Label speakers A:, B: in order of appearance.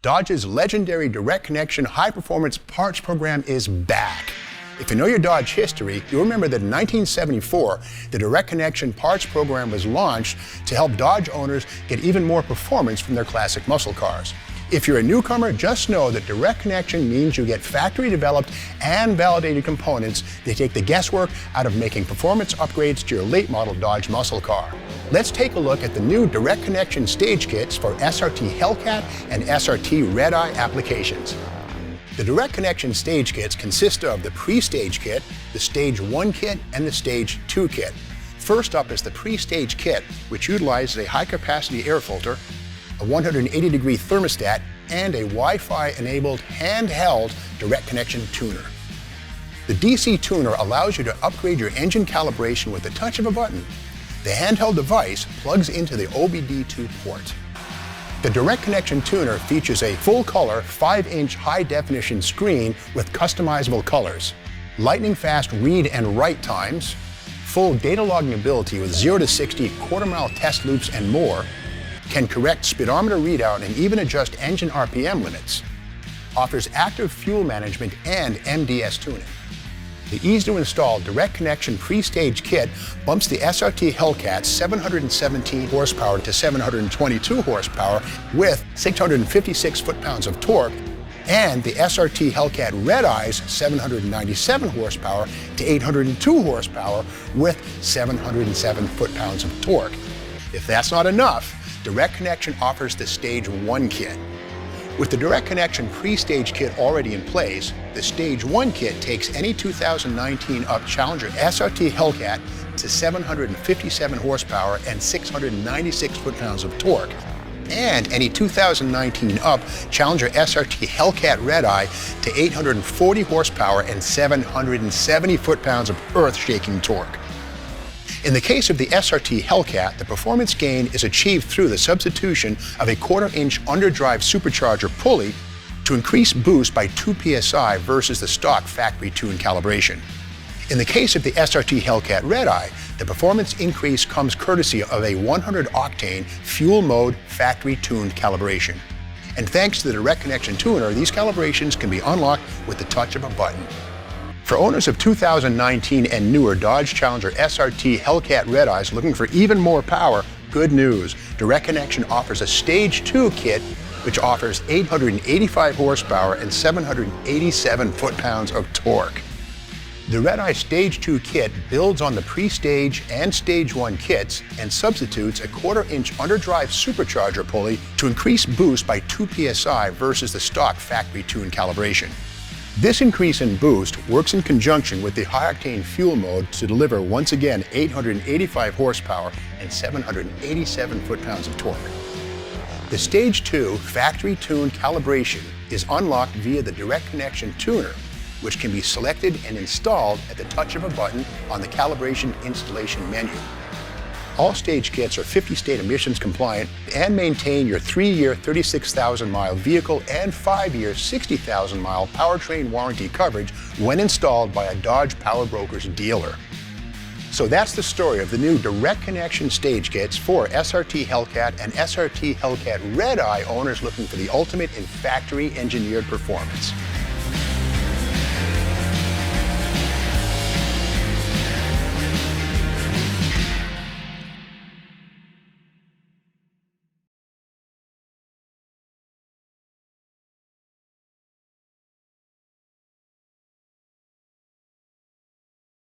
A: Dodge's legendary direct connection high-performance parts program is back. If you know your Dodge history, you'll remember that in 1974, the direct connection parts program was launched to help Dodge owners get even more performance from their classic muscle cars. If you're a newcomer, just know that direct connection means you get factory-developed and validated components that take the guesswork out of making performance upgrades to your late-model Dodge muscle car. Let's take a look at the new direct connection stage kits for SRT Hellcat and SRT Red Eye applications. The direct connection stage kits consist of the pre-stage kit, the stage 1 kit, and the stage 2 kit. First up is the pre-stage kit, which utilizes a high-capacity air filter, a 180-degree thermostat, and a Wi-Fi enabled handheld direct connection tuner. The DC tuner allows you to upgrade your engine calibration with the touch of a button. The handheld device plugs into the OBD2 port. The direct connection tuner features a full-color 5-inch high-definition screen with customizable colors, lightning-fast read and write times, full data logging ability with 0 to 60 quarter-mile test loops and more, can correct speedometer readout and even adjust engine RPM limits, offers active fuel management and MDS tuning. The easy-to-install direct connection pre-stage kit bumps the SRT Hellcat's 717 horsepower to 722 horsepower with 656 foot-pounds of torque, and the SRT Hellcat Red Eye's 797 horsepower to 802 horsepower with 707 foot-pounds of torque. If that's not enough, direct connection offers the stage 1 kit. With the direct connection pre-stage kit already in place, the stage 1 kit takes any 2019 up Challenger SRT Hellcat to 757 horsepower and 696 foot-pounds of torque, and any 2019 up Challenger SRT Hellcat Red Eye to 840 horsepower and 770 foot-pounds of earth-shaking torque. In the case of the SRT Hellcat, the performance gain is achieved through the substitution of a 1/4-inch underdrive supercharger pulley to increase boost by 2 psi versus the stock factory-tuned calibration. In the case of the SRT Hellcat Red Eye, the performance increase comes courtesy of a 100-octane fuel mode factory-tuned calibration. And thanks to the direct connection tuner, these calibrations can be unlocked with the touch of a button. For owners of 2019 and newer Dodge Challenger SRT Hellcat Red Eyes looking for even more power, good news. Direct Connection offers a Stage 2 kit which offers 885 horsepower and 787 foot-pounds of torque. The Red Eye Stage 2 kit builds on the pre-stage and Stage 1 kits and substitutes a 1/4-inch underdrive supercharger pulley to increase boost by 2 psi versus the stock factory-tuned calibration. This increase in boost works in conjunction with the high-octane fuel mode to deliver, once again, 885 horsepower and 787 foot-pounds of torque. The Stage 2 factory-tuned calibration is unlocked via the direct connection tuner, which can be selected and installed at the touch of a button on the calibration installation menu. All stage kits are 50-state emissions compliant and maintain your 3-year 36,000-mile vehicle and 5-year 60,000-mile powertrain warranty coverage when installed by a Dodge Power Brokers dealer. So that's the story of the new direct connection stage kits for SRT Hellcat and SRT Hellcat Red Eye owners looking for the ultimate in factory engineered performance.